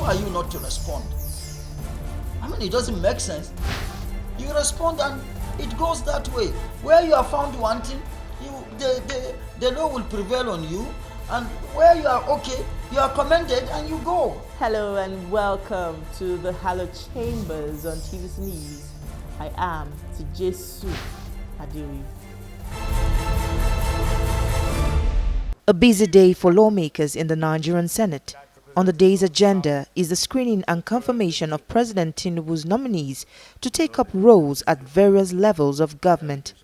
are you not to respond? I mean, it doesn't make sense. You respond and it goes that way. Where you are found wanting, the law will prevail on you, and where you are okay, you are commended and you go. Hello and welcome to the Hallowed Chambers on TVC News. I am Tijesu Adeoye. A busy day for lawmakers in the Nigerian Senate. On the day's agenda is the screening and confirmation of President Tinubu's nominees to take up roles at various levels of government.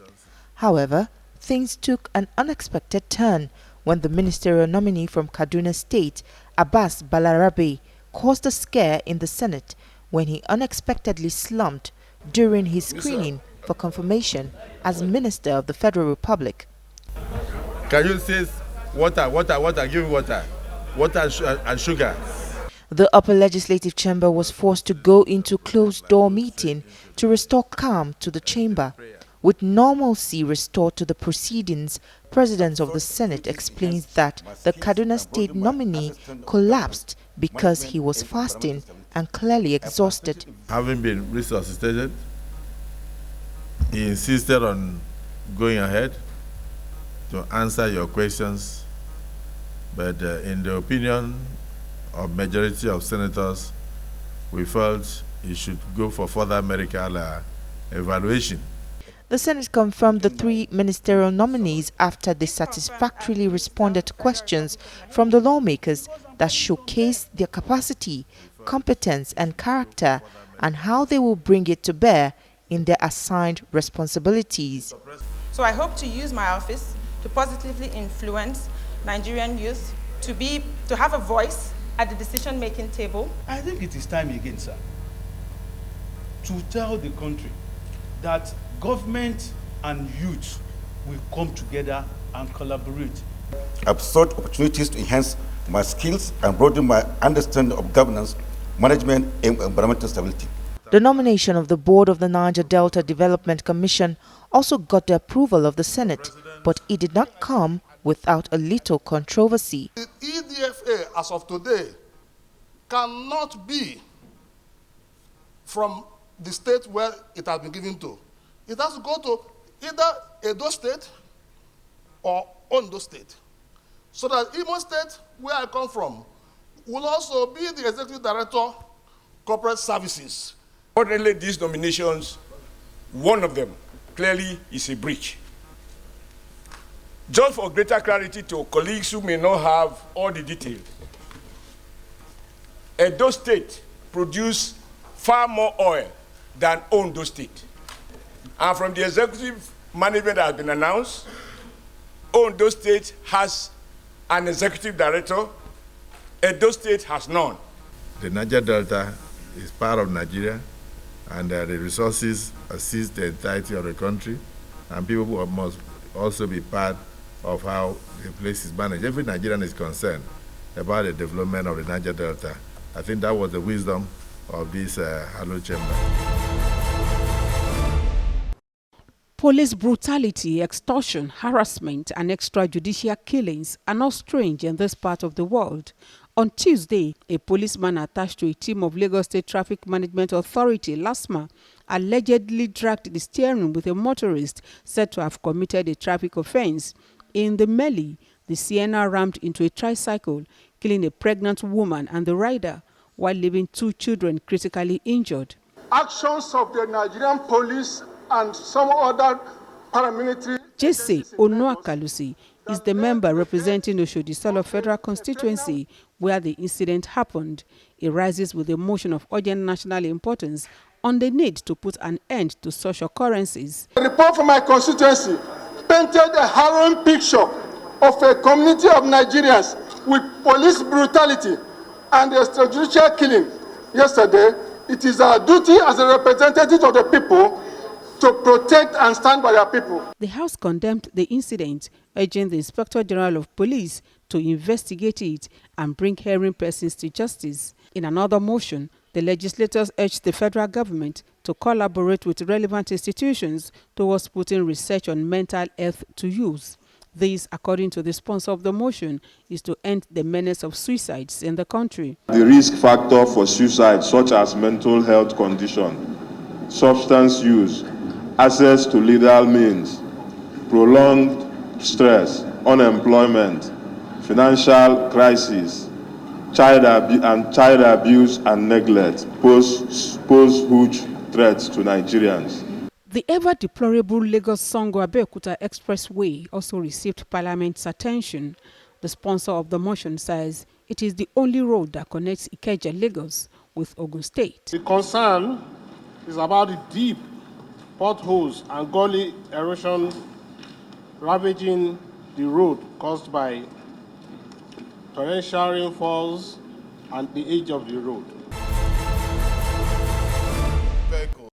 However, things took an unexpected turn when the ministerial nominee from Kaduna State, Abbas Balarabe, caused a scare in the Senate when he unexpectedly slumped during his screening for confirmation as Minister of the Federal Republic. Can you say water, give me water and sugar? The upper legislative chamber was forced to go into closed-door meeting to restore calm to the chamber. With normalcy restored to the proceedings, President of the Senate explains that the Kaduna State nominee collapsed because he was fasting and clearly exhausted. Having been resuscitated, he insisted on going ahead to answer your questions, but in the opinion of majority of senators, we felt he should go for further medical evaluation. The Senate confirmed the three ministerial nominees after they satisfactorily responded to questions from the lawmakers that showcase their capacity, competence and character, and how they will bring it to bear in their assigned responsibilities. So I hope to use my office to positively influence Nigerian youth to have a voice at the decision-making table. I think it is time again, sir, to tell the country that government and youth will come together and collaborate. I've sought opportunities to enhance my skills and broaden my understanding of governance, management, and environmental stability. The nomination of the board of the Niger Delta Development Commission also got the approval of the Senate, but it did not come without a little controversy. The EDFA, as of today, cannot be from the state where it has been given to. It has to go to either Edo State or Ondo State. So that Imo State, where I come from, will also be the Executive Director, Corporate Services. Ordinarily, these nominations, one of them clearly is a breach. Just for greater clarity to colleagues who may not have all the details, Edo State produces far more oil than Ondo State. And from the executive management that has been announced, Ondo State has an executive director, Edo State has none. The Niger Delta is part of Nigeria, and the resources assist the entirety of the country, and people must also be part of how the place is managed. Every Nigerian is concerned about the development of the Niger Delta. I think that was the wisdom of this Hallowed Chamber. Police brutality, extortion, harassment, and extrajudicial killings are not strange in this part of the world. On Tuesday, a policeman attached to a team of Lagos State Traffic Management Authority, LASMA, allegedly dragged the steering with a motorist said to have committed a traffic offense. In the melee, the Sienna rammed into a tricycle, killing a pregnant woman and the rider, while leaving two children critically injured. Actions of the Nigerian police and some other paramilitary... Jesse Onuakalusi is the member representing Oshodi Solo Federal Constituency where the incident happened. It rises with a motion of urgent national importance on the need to put an end to such occurrences. A report from my constituency painted a harrowing picture of a community of Nigerians with police brutality and extrajudicial killing. Yesterday, it is our duty as a representative of the people to protect and stand by their people. The House condemned the incident, urging the Inspector General of Police to investigate it and bring erring persons to justice. In another motion, the legislators urged the federal government to collaborate with relevant institutions towards putting research on mental health to use. This, according to the sponsor of the motion, is to end the menace of suicides in the country. The risk factor for suicide, such as mental health condition, substance use, access to legal means, prolonged stress, unemployment, financial crisis, child abuse and neglect pose huge threats to Nigerians. The ever-deplorable Lagos-Sango-Abeokuta Expressway also received Parliament's attention. The sponsor of the motion says it is the only road that connects Ikeja, Lagos, with Ogun State. The concern is about the deep potholes and gully erosion ravaging the road caused by torrential rainfalls and the age of the road.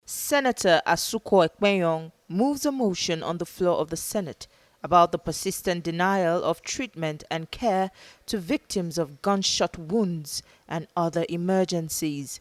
Senator Asuko Ekpenyong moves a motion on the floor of the Senate about the persistent denial of treatment and care to victims of gunshot wounds and other emergencies.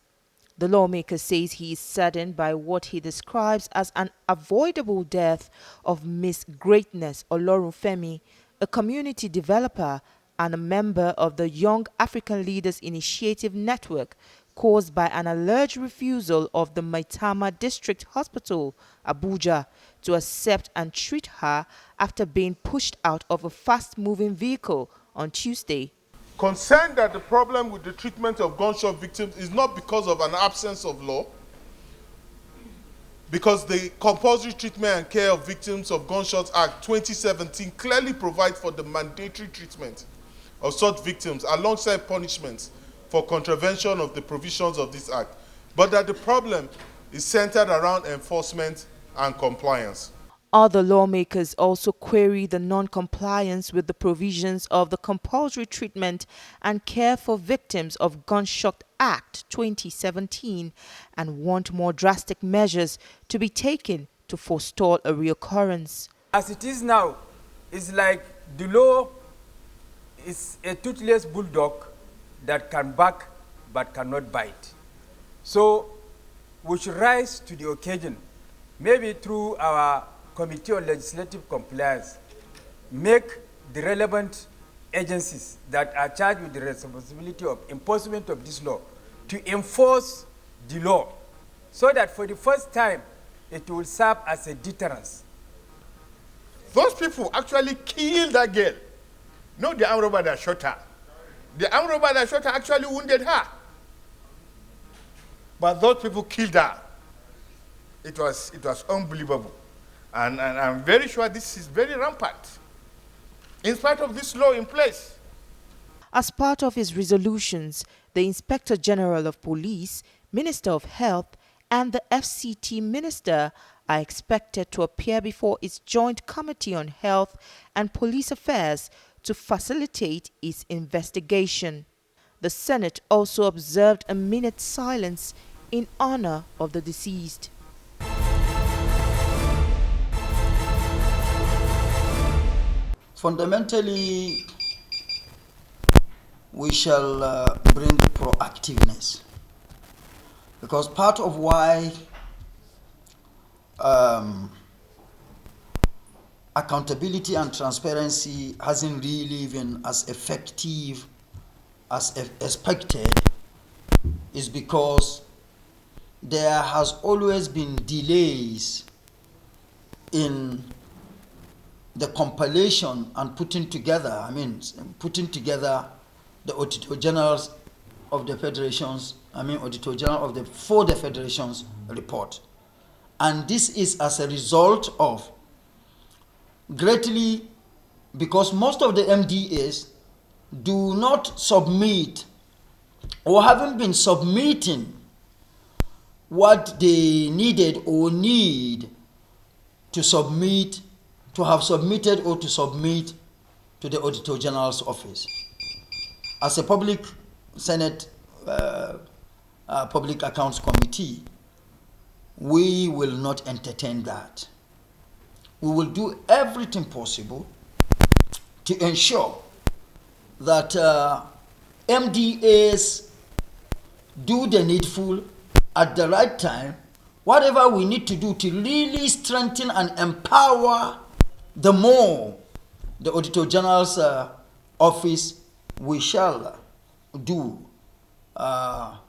The lawmaker says he is saddened by what he describes as an avoidable death of Miss Greatness Olorunfemi, a community developer and a member of the Young African Leaders Initiative Network, caused by an alleged refusal of the Maitama District Hospital, Abuja, to accept and treat her after being pushed out of a fast-moving vehicle on Tuesday. Concerned that the problem with the treatment of gunshot victims is not because of an absence of law, because the Compulsory Treatment and Care of Victims of Gunshots Act 2017 clearly provides for the mandatory treatment of such victims alongside punishments for contravention of the provisions of this act, but that the problem is centered around enforcement and compliance. Other lawmakers also query the non-compliance with the provisions of the Compulsory Treatment and Care for Victims of Gunshot Act 2017 and want more drastic measures to be taken to forestall a reoccurrence. As it is now, it's like the law is a toothless bulldog that can bark but cannot bite. So we should rise to the occasion, maybe through our Committee on Legislative Compliance, make the relevant agencies that are charged with the responsibility of enforcement of this law to enforce the law so that for the first time it will serve as a deterrence. Those people actually killed that girl, not the armed robber that shot her. The armed robber that shot her actually wounded her. But those people killed her. It was unbelievable. And I'm very sure this is very rampant, in spite of this law in place. As part of his resolutions, the Inspector General of Police, Minister of Health, and the FCT Minister are expected to appear before its Joint Committee on Health and Police Affairs to facilitate its investigation. The Senate also observed a minute's silence in honor of the deceased. Fundamentally, we shall bring proactiveness, because part of why accountability and transparency hasn't really been as effective as expected is because there has always been delays in the compilation and putting together the Auditor Generals of the Federations, Auditor General for the Federations report. And this is as a result of greatly, because most of the MDAs do not submit or haven't been submitting what they needed or need to submit, to have submitted or to submit to the Auditor General's office. As a public Senate Public Accounts Committee, we will not entertain that. We will do everything possible to ensure that MDAs do the needful at the right time, whatever we need to do to really strengthen and empower the more the Auditor General's office, we shall do as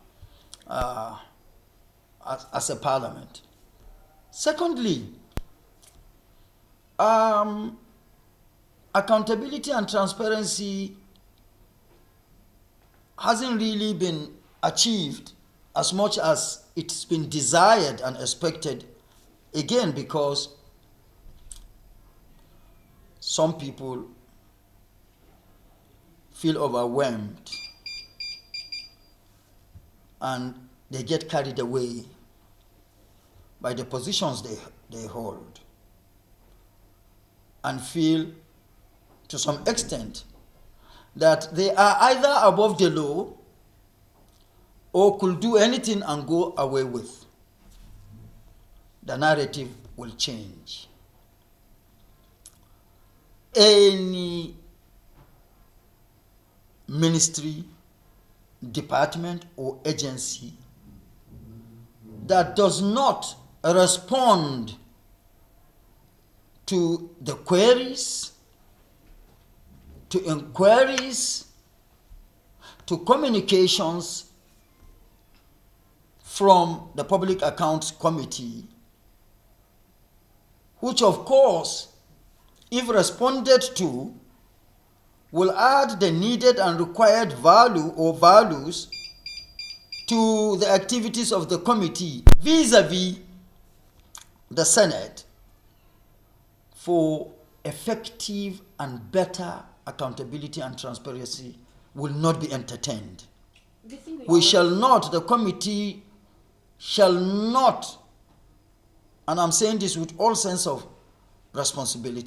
a parliament. Secondly, accountability and transparency hasn't really been achieved as much as it's been desired and expected, again because some people feel overwhelmed and they get carried away by the positions they hold and feel to some extent that they are either above the law or could do anything and go away with. The narrative will change. Any ministry, department, or agency that does not respond to the queries, to inquiries, to communications from the Public Accounts Committee, which of course, if responded to, will add the needed and required value or values to the activities of the committee vis-a-vis the Senate for effective and better accountability and transparency will not be entertained. We shall not, the committee shall not, and I'm saying this with all sense of responsibility,